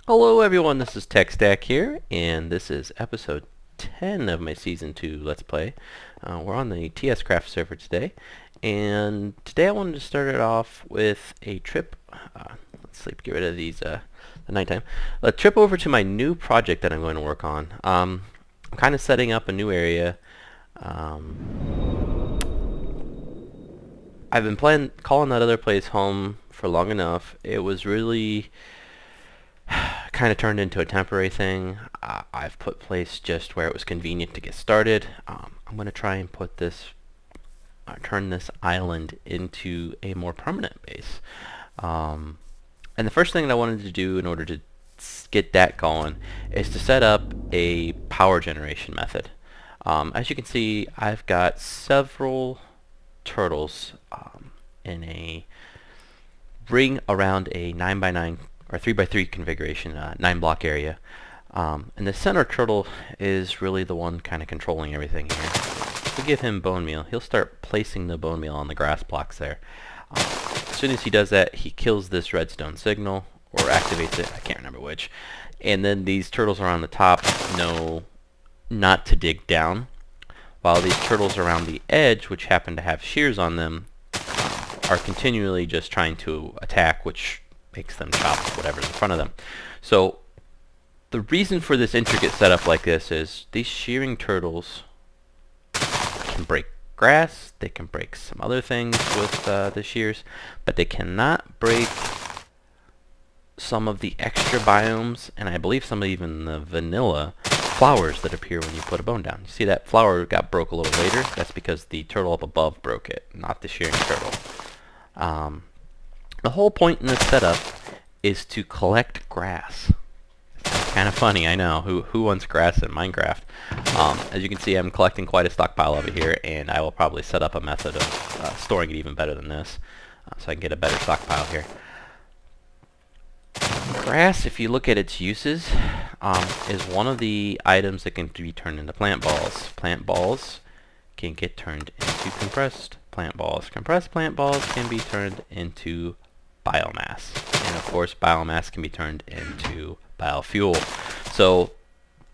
Hello everyone, this is Techstack here, and this is episode 10 of my Season 2 Let's Play. We're on the TSCraft server today, and today I wanted to start it off with a trip, let's sleep, get rid of these, the nighttime, a trip over to my new project that I'm going to work on. I'm kind of setting up a new area. I've been calling that other place home for long enough. It was really kind of turned into a temporary thing. I've put place just where it was convenient to get started. I'm going to try and put this, turn this island into a more permanent base. And the first thing that I wanted to do in order to get that going is to set up a power generation method. As you can see, I've got several turtles in a ring around a 9x9 or 3x3 configuration, 9-block area. And the center turtle is really the one kind of controlling everything here. If we give him bone meal, he'll start placing the bone meal on the grass blocks there. As soon as he does that, he kills this redstone signal, or activates it, I can't remember which. And then these turtles around the top know not to dig down, while these turtles around the edge, which happen to have shears on them, are continually just trying to attack, which makes them chop whatever's in front of them. So the reason for this intricate setup like this is these shearing turtles can break grass, they can break some other things with the shears, but they cannot break some of the extra biomes, and I believe some of even the vanilla flowers that appear when you put a bone down. You see that flower got broke a little later? That's because the turtle up above broke it, not the shearing turtle. The whole point in this setup is to collect grass. It's kind of funny, I know. Who wants grass in Minecraft? As you can see, I'm collecting quite a stockpile over here, and I will probably set up a method of storing it even better than this, so I can get a better stockpile here. Grass, if you look at its uses, is one of the items that can be turned into plant balls. Plant balls can get turned into compressed plant balls. Compressed plant balls can be turned into biomass, and of course biomass can be turned into biofuel. So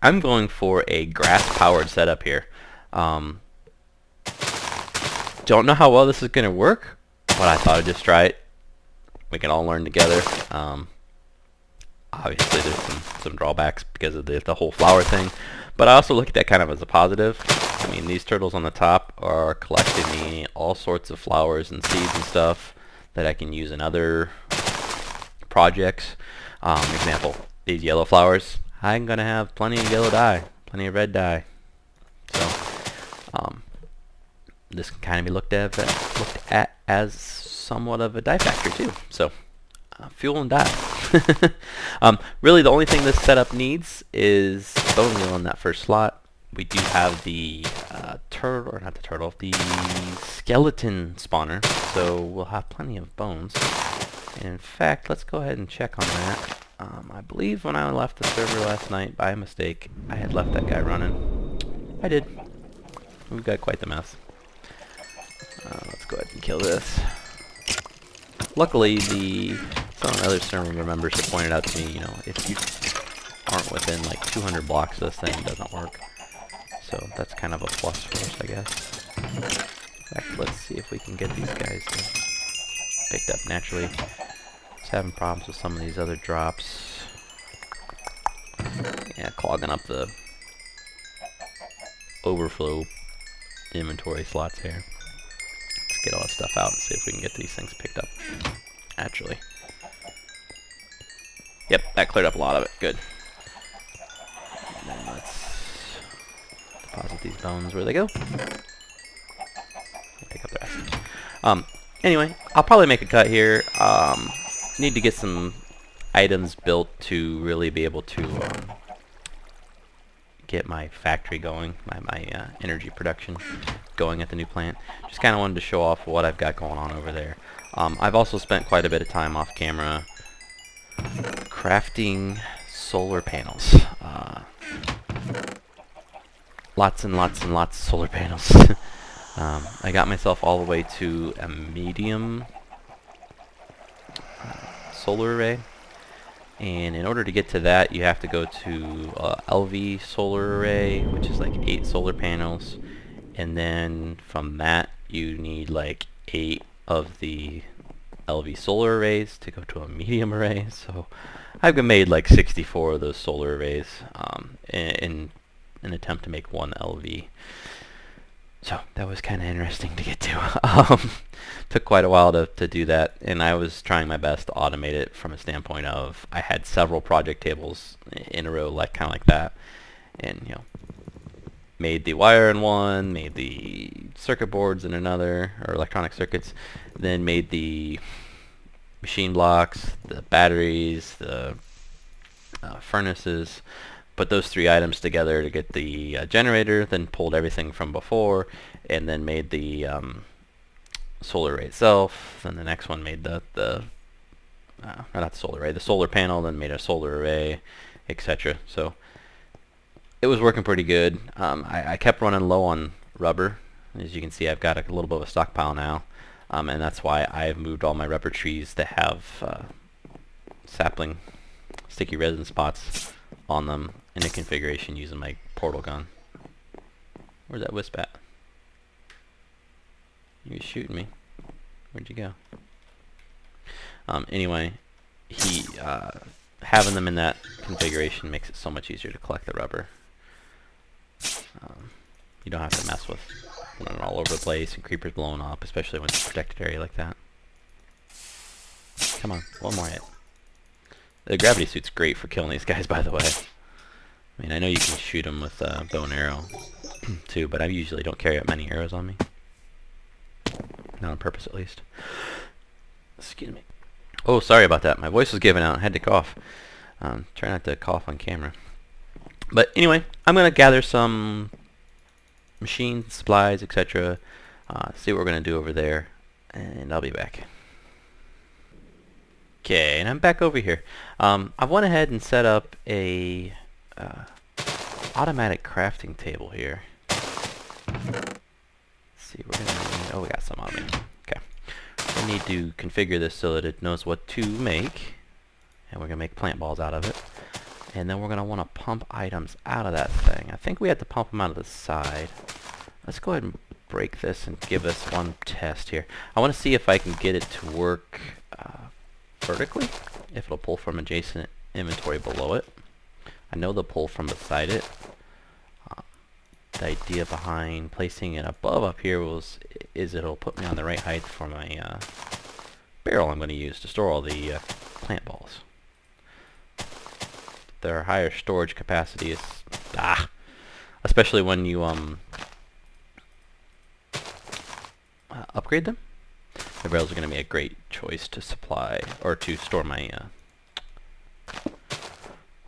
I'm going for a grass powered setup here. Don't know how well this is going to work, but I thought I'd just try it. We can all learn together. Obviously there's some drawbacks because of the whole flower thing, but I also look at that kind of as a positive. I mean, these turtles on the top are collecting me all sorts of flowers and seeds and stuff that I can use in other projects. Example, these yellow flowers, I'm going to have plenty of yellow dye, plenty of red dye. So this can kind of be looked at as somewhat of a dye factor too. So fuel and dye. Really the only thing this setup needs is bone meal in that first slot. We do have the the skeleton spawner, so we'll have plenty of bones. And in fact, let's go ahead and check on that. I believe when I left the server last night, by mistake, I had left that guy running. I did. We've got quite the mess. Let's go ahead and kill this. Luckily, some other server members have pointed out to me, you know, if you aren't within like 200 blocks, this thing doesn't work. So that's kind of a plus for us, I guess. In fact, let's see if we can get these guys picked up naturally. Just having problems with some of these other drops. Yeah, clogging up the overflow inventory slots here. Let's get all this stuff out and see if we can get these things picked up naturally. Yep, that cleared up a lot of it. Good. And then let's deposit these bones where they go. Pick up the rest. Anyway, I'll probably make a cut here. Need to get some items built to really be able to get my factory going, my energy production going at the new plant. Just kind of wanted to show off what I've got going on over there. I've also spent quite a bit of time off camera crafting solar panels. Lots and lots and lots of solar panels. I got myself all the way to a medium solar array, And in order to get to that, you have to go to LV solar array, which is like 8 solar panels. And then from that, you need like 8 of the LV solar arrays to go to a medium array. So I've made like 64 of those solar arrays in an attempt to make one LV. So that was kind of interesting to get to. Took quite a while to do that, and I was trying my best to automate it from a standpoint of I had several project tables in a row, like kind of like that, and made the wire in one, made the circuit boards in another, or electronic circuits, then made the machine blocks, the batteries, the furnaces. Put those 3 items together to get the generator, then pulled everything from before, and then made the solar array itself. Then the next one made not the solar array, the solar panel, then made a solar array, etc. So it was working pretty good. I kept running low on rubber. As you can see, I've got a little bit of a stockpile now, and that's why I've moved all my rubber trees that have sapling sticky resin spots on them in a configuration using my portal gun. Where's that wisp at? You was shooting me. Where'd you go? Anyway, having them in that configuration makes it so much easier to collect the rubber. You don't have to mess with running all over the place and creepers blowing up, especially when it's a protected area like that. Come on, one more hit. The gravity suit's great for killing these guys, by the way. I mean, I know you can shoot them with bow and arrow, too, but I usually don't carry out many arrows on me. Not on purpose, at least. Excuse me. Oh, sorry about that. My voice was giving out. I had to cough. Try not to cough on camera. But anyway, I'm going to gather some machines, supplies, etc. See what we're going to do over there, and I'll be back. Okay, and I'm back over here. I went ahead and set up a automatic crafting table here. Let's see, we're gonna need, oh, we got some on me. Okay, we need to configure this so that it knows what to make, and we're gonna make plant balls out of it. And then we're gonna want to pump items out of that thing. I think we have to pump them out of the side. Let's go ahead and break this and give us one test here. I want to see if I can get it to work vertically, if it'll pull from adjacent inventory below it. I know they'll pull from beside it. The idea behind placing it above up here is it'll put me on the right height for my barrel I'm going to use to store all the plant balls. Their higher storage capacity is especially when you upgrade them. The barrels are going to be a great choice to supply or to store my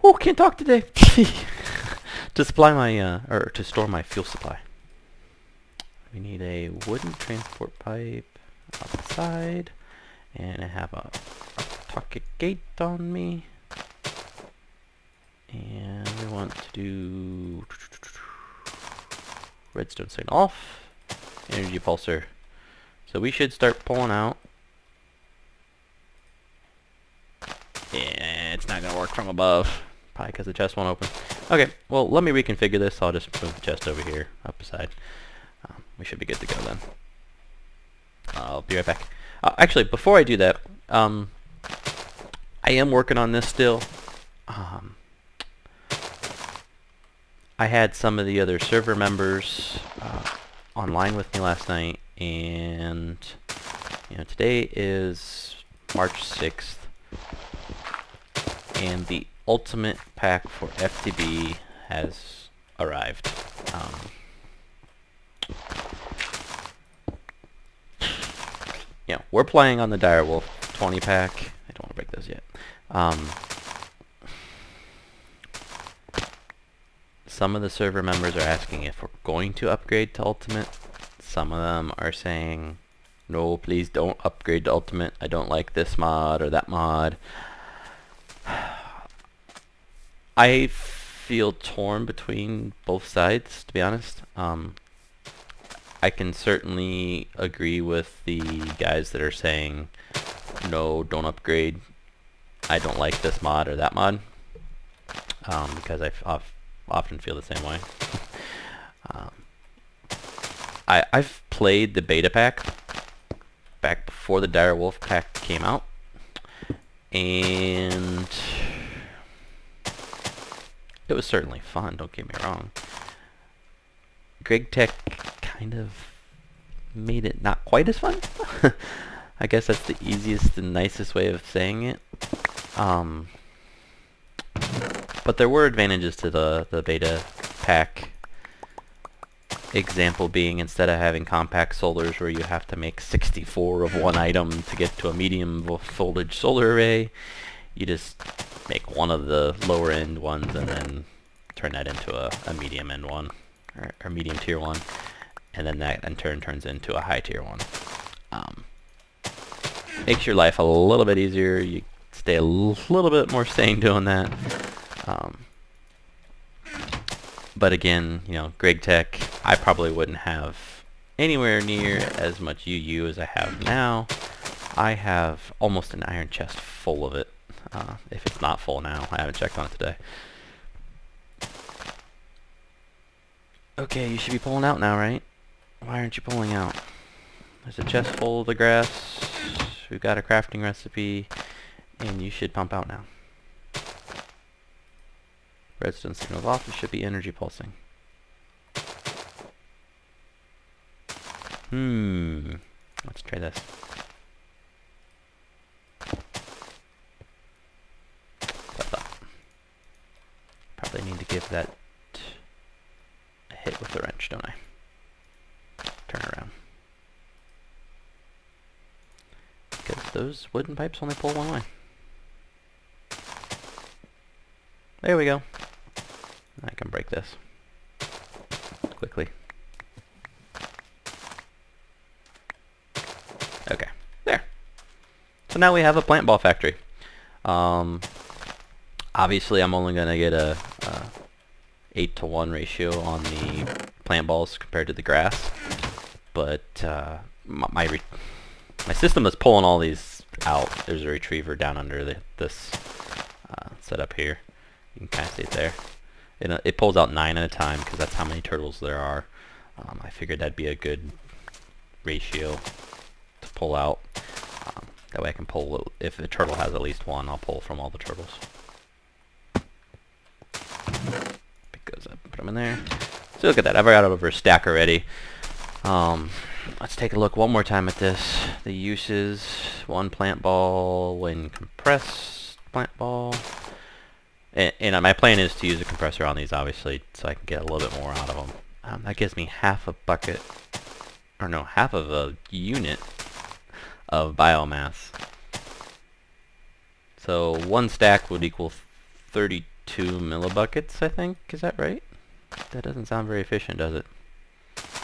oh, can't talk today. To supply my or to store my fuel supply. We need a wooden transport pipe outside, and I have a pocket gate on me, and we want to do redstone signal off, energy pulsar. So we should start pulling out. Yeah, it's not gonna work from above, probably because the chest won't open. Okay, well, let me reconfigure this. I'll just move the chest over here, up beside. We should be good to go then. I'll be right back. Actually, before I do that, I am working on this still. I had some of the other server members online with me last night, and today is March 6th, and the ultimate pack for FTB has arrived. We're playing on the Direwolf 20 pack. I don't want to break those yet. Some of the server members are asking if we're going to upgrade to Ultimate. Some of them are saying, no, please don't upgrade to Ultimate. I don't like this mod or that mod. I feel torn between both sides, to be honest. I can certainly agree with the guys that are saying, no, don't upgrade. I don't like this mod or that mod, because I often feel the same way. um, I've played the beta pack back before the Dire Wolf pack came out, and it was certainly fun, don't get me wrong. Tech kind of made it not quite as fun. I guess that's the easiest and nicest way of saying it. But there were advantages to the beta pack. Example being, instead of having compact solars where you have to make 64 of one item to get to a medium voltage solar array, you just make one of the lower end ones and then turn that into a medium end one, or medium tier one, and then that in turn turns into a high tier one. Makes your life a little bit easier. You stay a little bit more sane doing that. But again, you know, Tech, I probably wouldn't have anywhere near as much UU as I have now. I have almost an iron chest full of it. If it's not full now, I haven't checked on it today. Okay, you should be pulling out now, right? Why aren't you pulling out? There's a chest full of the grass. We've got a crafting recipe, and you should pump out now. Redstone signal's off. It should be energy pulsing. Let's try this. Probably need to give that a hit with the wrench, don't I? Turn around. Because those wooden pipes only pull one way. There we go. I can break this quickly. Okay, there. So now we have a plant ball factory. Obviously, I'm only going to get a 8-to-1 ratio on the plant balls compared to the grass, but my system is pulling all these out. There's a retriever down under this setup here. You can kind of see it there. It pulls out 9 at a time because that's how many turtles there are. I figured that'd be a good ratio to pull out. That way I can pull, if a turtle has at least one, I'll pull from all the turtles. Pick those up, put them in there. So look at that, I've got over a stack already. Let's take a look one more time at this. The uses: 1 plant ball when compressed plant ball. And my plan is to use a compressor on these, obviously, so I can get a little bit more out of them. That gives me half a bucket, or no, half of a unit of biomass. So 1 stack would equal 32 millibuckets, I think. Is that right? That doesn't sound very efficient, does it?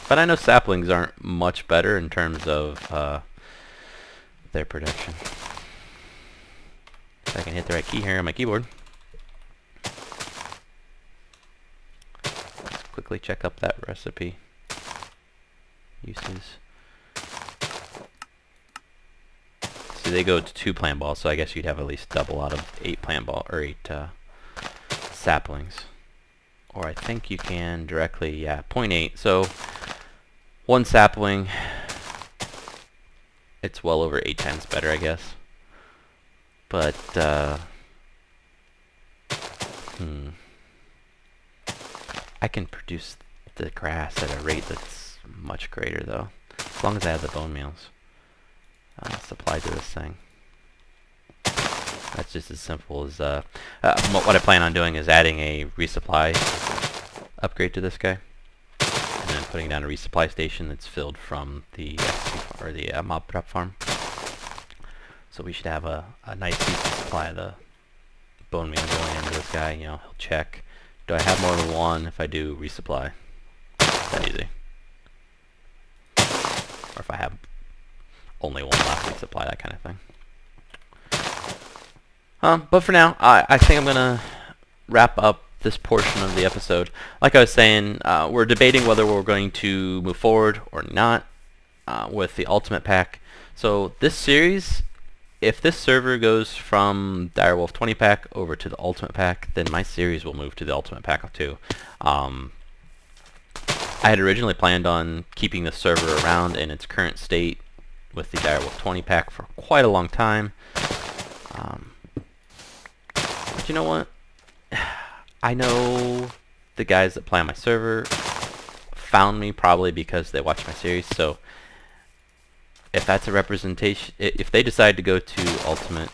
But I know saplings aren't much better in terms of their production. If I can hit the right key here on my keyboard. Let's quickly check up that recipe. Uses. See, they go to 2 plant balls, so I guess you'd have at least double out of 8 plant ball, or 8 saplings. Or I think you can directly, yeah, 0.8. So 1 sapling, it's well over 8 times better, I guess. But I can produce the grass at a rate that's much greater, though, as long as I have the bone meals supplied to this thing. That's just as simple as what I plan on doing is adding a resupply upgrade to this guy, and then putting down a resupply station that's filled from the or the mob prep farm. So we should have a nice supply of the bone meal going into this guy. You know, he'll check. Do I have more than 1? If I do, resupply. That easy. Or if I have only 1 left, resupply, that kind of thing. But for now, I think I'm going to wrap up this portion of the episode. Like I was saying, we're debating whether we're going to move forward or not with the Ultimate Pack. So this series if this server goes from Direwolf 20 pack over to the Ultimate pack, then my series will move to the Ultimate pack too. I had originally planned on keeping the server around in its current state with the Direwolf 20 pack for quite a long time. But you know what? I know the guys that play on my server found me probably because they watch my series, so if that's a representation, if they decide to go to Ultimate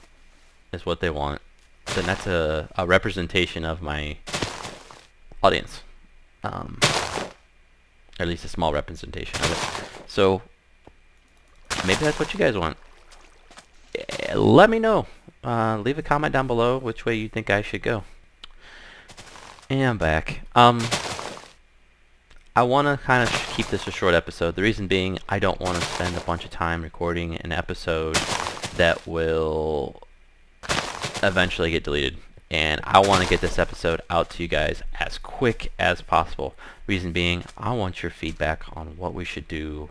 is what they want, then that's a representation of my audience. Or at least a small representation of it. So maybe that's what you guys want. Let me know. Leave a comment down below which way you think I should go. And I'm back. I want to kind of keep this a short episode. The reason being, I don't want to spend a bunch of time recording an episode that will eventually get deleted. And I want to get this episode out to you guys as quick as possible. Reason being, I want your feedback on what we should do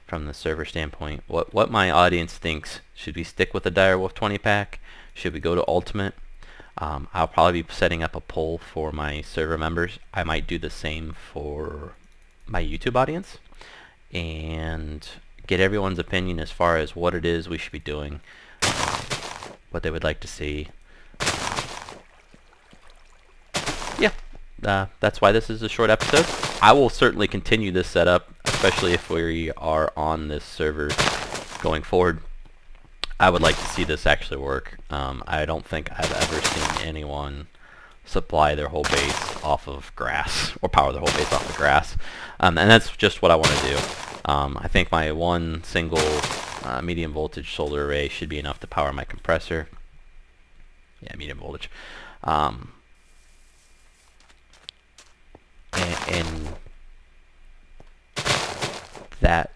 from the server standpoint. What my audience thinks. Should we stick with the Direwolf 20 pack? Should we go to Ultimate? I'll probably be setting up a poll for my server members. I might do the same for my YouTube audience and get everyone's opinion as far as what it is we should be doing, what they would like to see. Yeah, that's why this is a short episode. I will certainly continue this setup, especially if we are on this server going forward. I would like to see this actually work. I don't think I've ever seen anyone supply their whole base off of grass, or power their whole base off of grass. And that's just what I want to do. I think my one single medium voltage solar array should be enough to power my compressor. Yeah, medium voltage. And that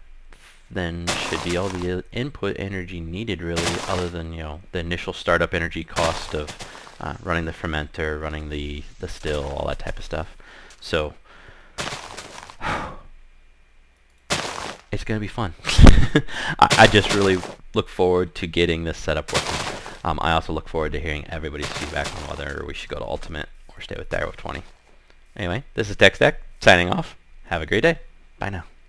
then should be all the input energy needed, really, other than, you know, the initial startup energy cost of running the fermenter, running the still, all that type of stuff. So it's gonna be fun. I just really look forward to getting this setup working. I also look forward to hearing everybody's feedback on whether we should go to Ultimate or stay with Direwolf 20. Anyway, this is Techstack signing off. Have a great day. Bye now.